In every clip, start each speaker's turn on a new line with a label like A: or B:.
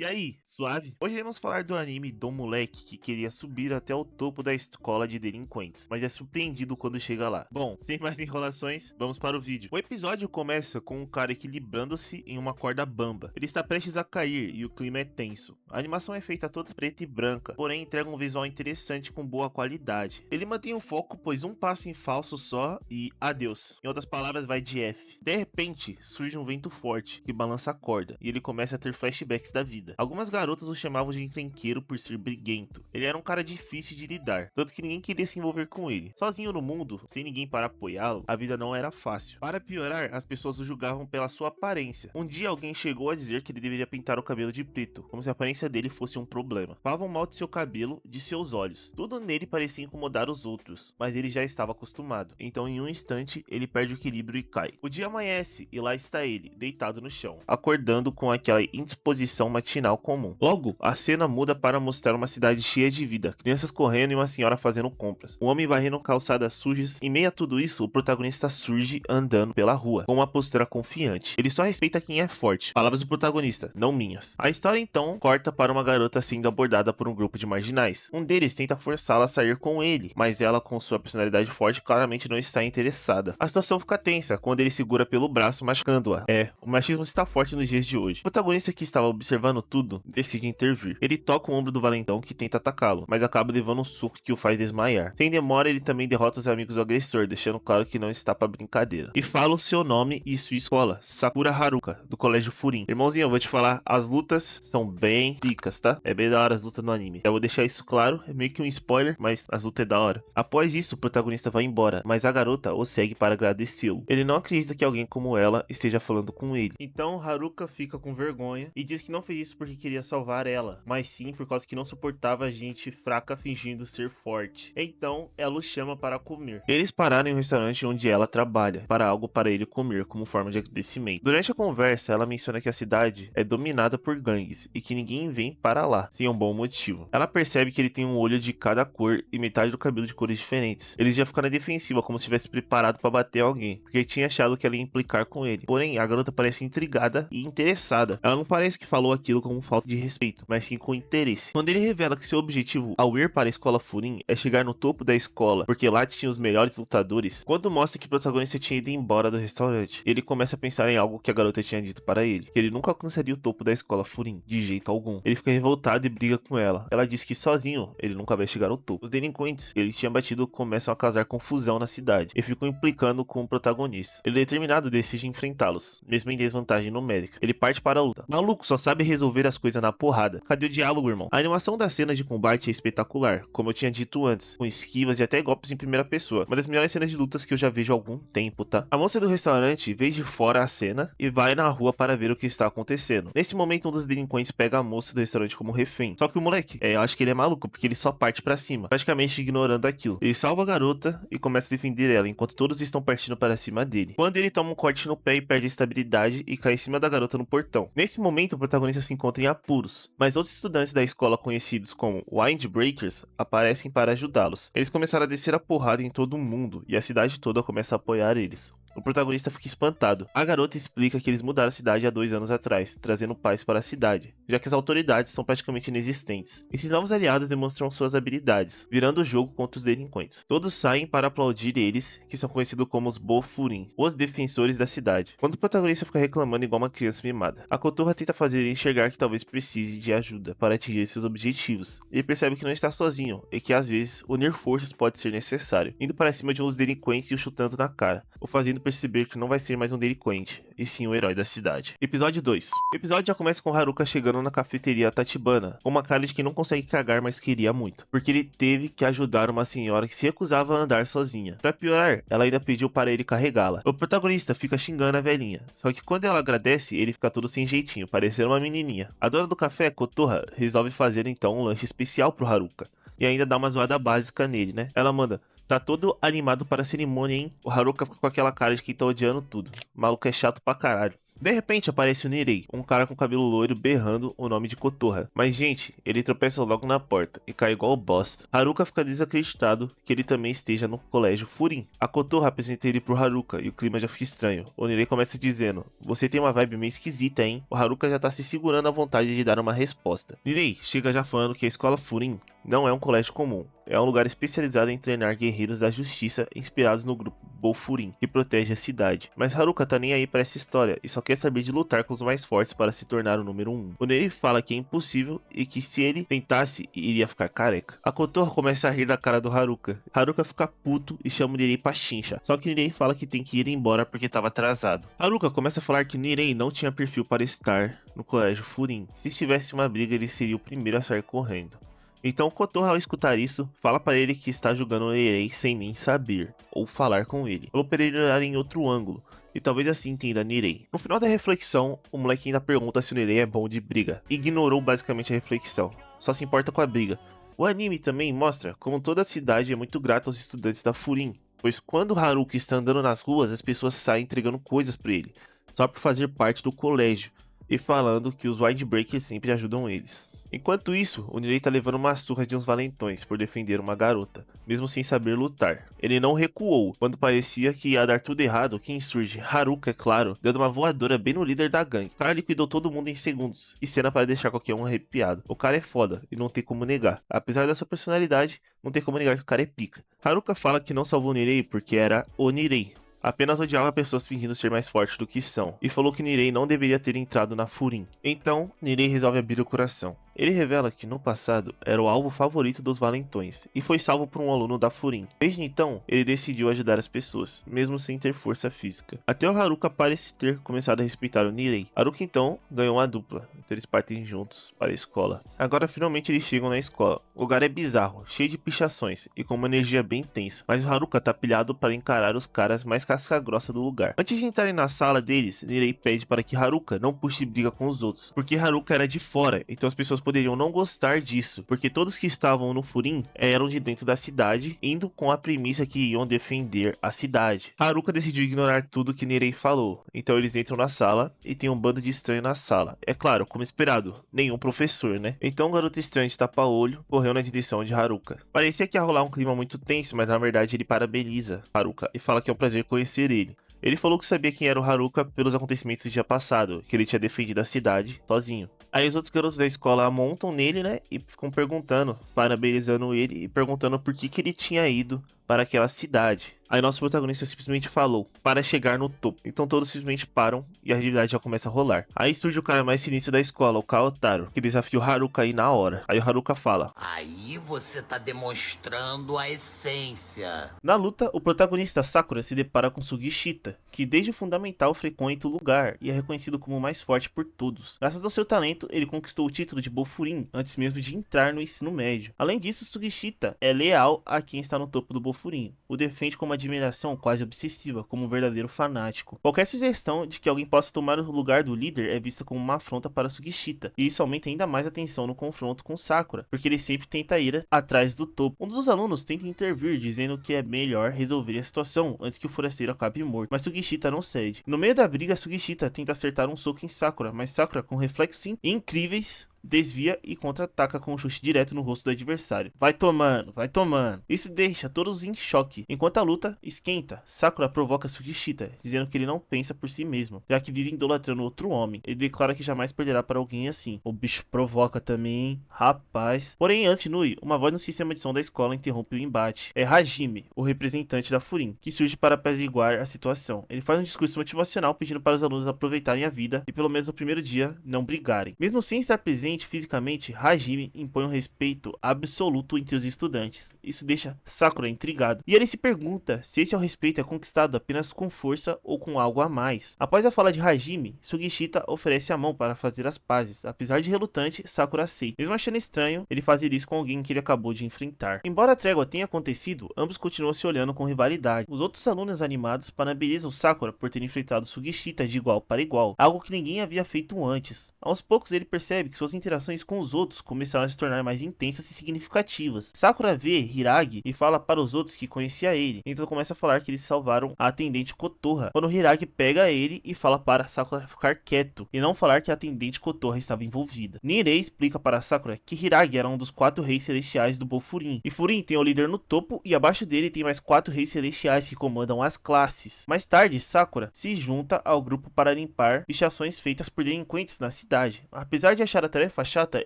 A: E aí, suave? Hoje iremos falar do anime do moleque que queria subir até o topo da escola de delinquentes, mas é surpreendido quando chega lá. Bom, sem mais enrolações, vamos para o vídeo. O episódio começa com um cara equilibrando-se em uma corda bamba. Ele está prestes a cair e o clima é tenso. A animação é feita toda preta e branca, porém entrega um visual interessante com boa qualidade. Ele mantém o foco, pois um passo em falso só e adeus. Em outras palavras, vai de F. De repente, surge um vento forte que balança a corda e ele começa a ter flashbacks da vida. Algumas garotas o chamavam de encrenqueiro por ser briguento. Ele era um cara difícil de lidar, tanto que ninguém queria se envolver com ele. Sozinho no mundo, sem ninguém para apoiá-lo, a vida não era fácil. Para piorar, as pessoas o julgavam pela sua aparência. Um dia alguém chegou a dizer que ele deveria pintar o cabelo de preto, como se a aparência dele fosse um problema. Falavam mal de seu cabelo, de seus olhos. Tudo nele parecia incomodar os outros, mas ele já estava acostumado. Então em um instante, ele perde o equilíbrio e cai. O dia amanhece e lá está ele, deitado no chão, acordando com aquela indisposição matinal comum. Logo, a cena muda para mostrar uma cidade cheia de vida, crianças correndo e uma senhora fazendo compras. Um homem varrendo calçadas sujas. Em meio a tudo isso, o protagonista surge andando pela rua, com uma postura confiante. Ele só respeita quem é forte. Palavras do protagonista, não minhas. A história então corta para uma garota sendo abordada por um grupo de marginais. Um deles tenta forçá-la a sair com ele, mas ela, com sua personalidade forte, claramente não está interessada. A situação fica tensa quando ele segura pelo braço, machucando-a. O machismo está forte nos dias de hoje. O protagonista, que estava observando tudo, decide intervir. Ele toca o ombro do valentão, que tenta atacá-lo, mas acaba levando um soco que o faz desmaiar. Sem demora, ele também derrota os amigos do agressor, deixando claro que não está pra brincadeira. E fala o seu nome e sua escola, Sakura Haruka, do Colégio Furin. Irmãozinho, eu vou te falar, as lutas são bem ricas, tá? É bem da hora as lutas no anime. Eu vou deixar isso claro, é meio que um spoiler, mas as lutas é da hora. Após isso, o protagonista vai embora, mas a garota o segue para agradecê-lo. Ele não acredita que alguém como ela esteja falando com ele. Então Haruka fica com vergonha e diz que não fez isso porque queria salvar ela, mas sim por causa que não suportava gente fraca fingindo ser forte. Então ela o chama para comer. Eles pararam em um restaurante onde ela trabalha, para algo para ele comer como forma de agradecimento. Durante a conversa, ela menciona que a cidade é dominada por gangues e que ninguém vem para lá sem um bom motivo. Ela percebe que ele tem um olho de cada cor e metade do cabelo de cores diferentes. Ele já fica na defensiva, como se estivesse preparado para bater alguém, porque tinha achado que ela ia implicar com ele. Porém, a garota parece intrigada e interessada. Ela não parece que falou aquilo como falta de respeito, mas sim com interesse. Quando ele revela que seu objetivo ao ir para a escola Furin é chegar no topo da escola, porque lá tinha os melhores lutadores, quando mostra que o protagonista tinha ido embora do restaurante, ele começa a pensar em algo que a garota tinha dito para ele, que ele nunca alcançaria o topo da escola Furin, de jeito algum. Ele fica revoltado e briga com ela. Ela diz que sozinho ele nunca vai chegar ao topo. Os delinquentes que ele tinha batido começam a causar confusão na cidade e ficam implicando com o protagonista. Ele, determinado, decide enfrentá-los, mesmo em desvantagem numérica. Ele parte para a luta. Maluco só sabe resolver as coisas na porrada. Cadê o diálogo, irmão? A animação das cenas de combate é espetacular, como eu tinha dito antes, com esquivas e até golpes em primeira pessoa. Uma das melhores cenas de lutas que eu já vejo há algum tempo, tá? A moça do restaurante vê de fora a cena e vai na rua para ver o que está acontecendo. Nesse momento, um dos delinquentes pega a moça do restaurante como refém. Só que o moleque, eu acho que ele é maluco, porque ele só parte pra cima, praticamente ignorando aquilo. Ele salva a garota e começa a defender ela, enquanto todos estão partindo para cima dele. Quando ele toma um corte no pé e perde a estabilidade e cai em cima da garota no portão. Nesse momento, o protagonista se encontra em apuros, mas outros estudantes da escola, conhecidos como Windbreakers, aparecem para ajudá-los. Eles começaram a descer a porrada em todo mundo e a cidade toda começa a apoiar eles. O protagonista fica espantado. A garota explica que eles mudaram a cidade há 2 anos atrás, trazendo paz para a cidade, já que as autoridades são praticamente inexistentes. Esses novos aliados demonstram suas habilidades, virando o jogo contra os delinquentes. Todos saem para aplaudir eles, que são conhecidos como os Bofurin, os defensores da cidade. Quando o protagonista fica reclamando igual uma criança mimada, a Kotoha tenta fazer ele enxergar que talvez precise de ajuda para atingir seus objetivos. Ele percebe que não está sozinho e que às vezes unir forças pode ser necessário, indo para cima de um dos delinquentes e o chutando na cara, o fazendo perceber que não vai ser mais um delinquente, e sim o herói da cidade. Episódio 2. O episódio já começa com Haruka chegando na cafeteria Tatibana, com uma cara de que não consegue cagar, mas queria muito, porque ele teve que ajudar uma senhora que se recusava a andar sozinha. Pra piorar, ela ainda pediu para ele carregá-la. O protagonista fica xingando a velhinha, só que quando ela agradece, ele fica todo sem jeitinho, parecendo uma menininha. A dona do café, Kotoha, resolve fazer então um lanche especial pro Haruka, e ainda dá uma zoada básica nele, né? Ela manda: tá todo animado para a cerimônia, hein? O Haruka fica com aquela cara de quem tá odiando tudo. O maluco é chato pra caralho. De repente aparece o Nirei, um cara com cabelo loiro berrando o nome de Kotoha. Mas gente, ele tropeça logo na porta e cai igual bosta. Haruka fica desacreditado que ele também esteja no colégio Furin. A Kotoha apresenta ele pro Haruka e o clima já fica estranho. O Nirei começa dizendo: "Você tem uma vibe meio esquisita, hein?" O Haruka já tá se segurando à vontade de dar uma resposta. Nirei chega já falando que a escola Furin não é um colégio comum. É um lugar especializado em treinar guerreiros da justiça inspirados no grupo Bofurem, que protege a cidade. Mas Haruka tá nem aí pra essa história e só quer saber de lutar com os mais fortes para se tornar o número 1. O Neri fala que é impossível e que se ele tentasse, iria ficar careca. A Kotoha começa a rir da cara do Haruka. Haruka fica puto e chama o Nirei pra chincha. Só que o Nirei fala que tem que ir embora porque tava atrasado. Haruka começa a falar que Nirei não tinha perfil para estar no colégio Furin. Se tivesse uma briga, ele seria o primeiro a sair correndo. Então Kotoha, ao escutar isso, fala para ele que está julgando o Nirei sem nem saber, ou falar com ele. Falou para ele olhar em outro ângulo, e talvez assim entenda Nirei. No final da reflexão, o moleque ainda pergunta se o Nirei é bom de briga. Ignorou basicamente a reflexão, só se importa com a briga. O anime também mostra como toda a cidade é muito grata aos estudantes da Furin, pois quando Haruka está andando nas ruas, as pessoas saem entregando coisas para ele, só por fazer parte do colégio, e falando que os Windbreakers sempre ajudam eles. Enquanto isso, o Nirei tá levando uma surra de uns valentões por defender uma garota, mesmo sem saber lutar. Ele não recuou, quando parecia que ia dar tudo errado, quem surge? Haruka, é claro, dando uma voadora bem no líder da gangue. O cara liquidou todo mundo em segundos, e cena para deixar qualquer um arrepiado. O cara é foda, e não tem como negar. Apesar da sua personalidade, não tem como negar que o cara é pica. Haruka fala que não salvou o Nirei porque era o Nirei. Apenas odiava pessoas fingindo ser mais fortes do que são, e falou que Nirei não deveria ter entrado na Furin. Então, Nirei resolve abrir o coração. Ele revela que no passado era o alvo favorito dos valentões, e foi salvo por um aluno da Furin. Desde então, ele decidiu ajudar as pessoas, mesmo sem ter força física. Até o Haruka parece ter começado a respeitar o Nirei. Haruka então ganhou uma dupla, então eles partem juntos para a escola. Agora finalmente eles chegam na escola. O lugar é bizarro, cheio de pichações, e com uma energia bem tensa, mas o Haruka tá pilhado para encarar os caras mais casca grossa do lugar. Antes de entrarem na sala deles, Nirei pede para que Haruka não puxe briga com os outros, porque Haruka era de fora, então as pessoas poderiam não gostar disso, porque todos que estavam no Furin eram de dentro da cidade, indo com a premissa que iam defender a cidade. Haruka decidiu ignorar tudo que Nirei falou, então eles entram na sala e tem um bando de estranho na sala. É claro, como esperado, nenhum professor, né? Então o garoto estranho de tapa-olho correu na direção de Haruka. Parecia que ia rolar um clima muito tenso, mas na verdade ele parabeniza Haruka e fala que é um prazer conhecer ele. Ele falou que sabia quem era o Haruka pelos acontecimentos do dia passado, que ele tinha defendido a cidade sozinho. Aí os outros garotos da escola montam nele, né, e ficam perguntando, parabenizando ele e perguntando por que ele tinha ido para aquela cidade. Aí nosso protagonista simplesmente falou, para chegar no topo. Então todos simplesmente param e a atividade já começa a rolar. Aí surge o cara mais sinistro da escola, o Kaotaro, que desafia o Haruka aí na hora. Aí o Haruka fala:
B: "Aí você tá demonstrando a essência."
A: Na luta, o protagonista Sakura se depara com Sugishita, que desde o fundamental frequenta o lugar e é reconhecido como o mais forte por todos. Graças ao seu talento, ele conquistou o título de Bofurem antes mesmo de entrar no ensino médio. Além disso, Sugishita é leal a quem está no topo do Bofurem, o defende com uma admiração quase obsessiva, como um verdadeiro fanático. Qualquer sugestão de que alguém possa tomar o lugar do líder é vista como uma afronta para Sugishita, e isso aumenta ainda mais a tensão no confronto com Sakura, porque ele sempre tenta ir atrás do topo. Um dos alunos tenta intervir, dizendo que é melhor resolver a situação antes que o forasteiro acabe morto, mas Sugishita não cede. No meio da briga, Sugishita tenta acertar um soco em Sakura, mas Sakura, com reflexos incríveis, desvia e contra-ataca com um chute direto no rosto do adversário. Vai tomando, vai tomando. Isso deixa todos em choque. Enquanto a luta esquenta, Sakura provoca Sugishita, dizendo que ele não pensa por si mesmo, já que vive idolatrando outro homem. Ele declara que jamais perderá para alguém assim. O bicho provoca também, rapaz. Porém, antes de Nui, uma voz no sistema de som da escola interrompe o embate. É Hajime, o representante da Furin, que surge para apaziguar a situação. Ele faz um discurso motivacional pedindo para os alunos aproveitarem a vida e pelo menos no primeiro dia não brigarem. Mesmo sem estar presente fisicamente, Hajime impõe um respeito absoluto entre os estudantes. Isso deixa Sakura intrigado, e ele se pergunta se esse respeito é conquistado apenas com força ou com algo a mais. Após a fala de Hajime, Sugishita oferece a mão para fazer as pazes. Apesar de relutante, Sakura aceita. Mesmo achando estranho ele fazer isso com alguém que ele acabou de enfrentar. Embora a trégua tenha acontecido, ambos continuam se olhando com rivalidade. Os outros alunos animados parabenizam Sakura por ter enfrentado Sugishita de igual para igual, algo que ninguém havia feito antes. Aos poucos ele percebe que suas interações com os outros começaram a se tornar mais intensas e significativas. Sakura vê Hiragi e fala para os outros que conhecia ele, então começa a falar que eles salvaram a atendente Kotoha, quando Hiragi pega ele e fala para Sakura ficar quieto, e não falar que a atendente Kotoha estava envolvida. Nirei explica para Sakura que Hiragi era um dos 4 reis celestiais do Bofurin, e Furin tem o líder no topo e abaixo dele tem mais 4 reis celestiais que comandam as classes. Mais tarde, Sakura se junta ao grupo para limpar pichações feitas por delinquentes na cidade. Apesar de achar a tarefa chata,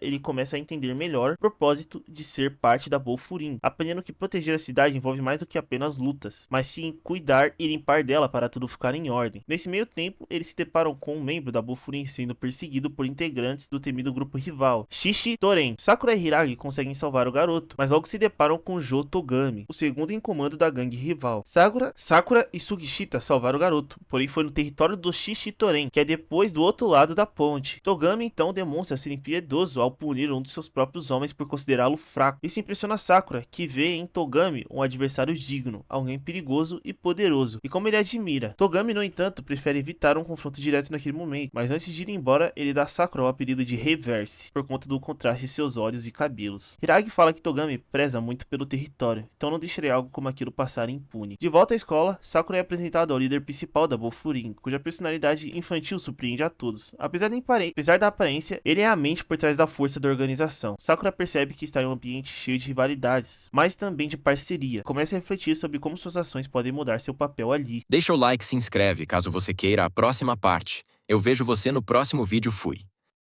A: ele começa a entender melhor o propósito de ser parte da Bofurin, aprendendo que proteger a cidade envolve mais do que apenas lutas, mas sim cuidar e limpar dela para tudo ficar em ordem. Nesse meio tempo, eles se deparam com um membro da Bofurin sendo perseguido por integrantes do temido grupo rival, Shishi Toren. Sakura e Hiragi conseguem salvar o garoto, mas logo se deparam com Jo Togami, o segundo em comando da gangue rival. Sakura e Sugishita salvaram o garoto, porém foi no território do Shishi Toren, que é depois do outro lado da ponte. Togami então demonstra ser impiedoso ao punir um dos seus próprios homens por considerá-lo fraco. Isso impressiona Sakura, que vê em Togami um adversário digno, alguém perigoso e poderoso, e como ele admira. Togami, no entanto, prefere evitar um confronto direto naquele momento, mas antes de ir embora, ele dá a Sakura o apelido de Reverse, por conta do contraste de seus olhos e cabelos. Hiragi fala que Togami preza muito pelo território, então não deixaria algo como aquilo passar impune. De volta à escola, Sakura é apresentado ao líder principal da Bofurin, cuja personalidade infantil surpreende a todos. Apesar da aparência, ele é a mente por trás da força da organização. Sakura percebe que está em um ambiente cheio de rivalidades, mas também de parceria. Começa a refletir sobre como suas ações podem mudar seu papel ali.
C: Deixa o like e se inscreve caso você queira a próxima parte. Eu vejo você no próximo vídeo. Fui.